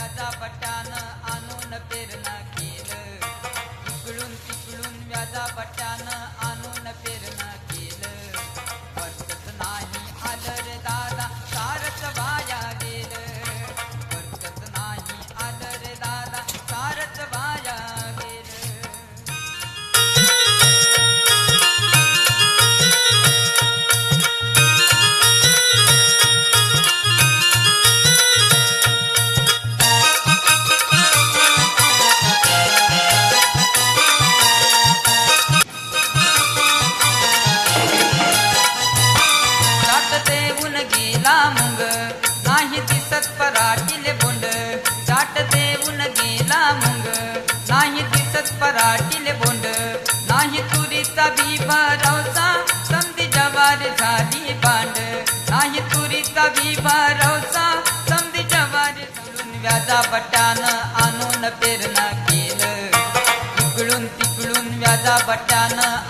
व्याजा बट्यानं आणून पेरणं केलं, इकडून तिकडून व्याजा बट्यानं आणून पेरणं केलं. बरकत नाही आलं रे दादा सारच वाया गेलं, बरकत नाही आलं रे दादा सारच वाया गेलं. देऊन गेला मुंग नाही दिसत पराटीले बोंड, चाट देऊन गेला मुंग नाही दिसत पराटीले बोंड. नाही तुरीचा बी भरवसा समधी जवार झाली बांड, नाही तुरीचा बी भरवसा समधी जवार झाली. व्याजा बट्यानं आणून पेरणं केलं, इकडून तिकडून व्याजा बट्यानं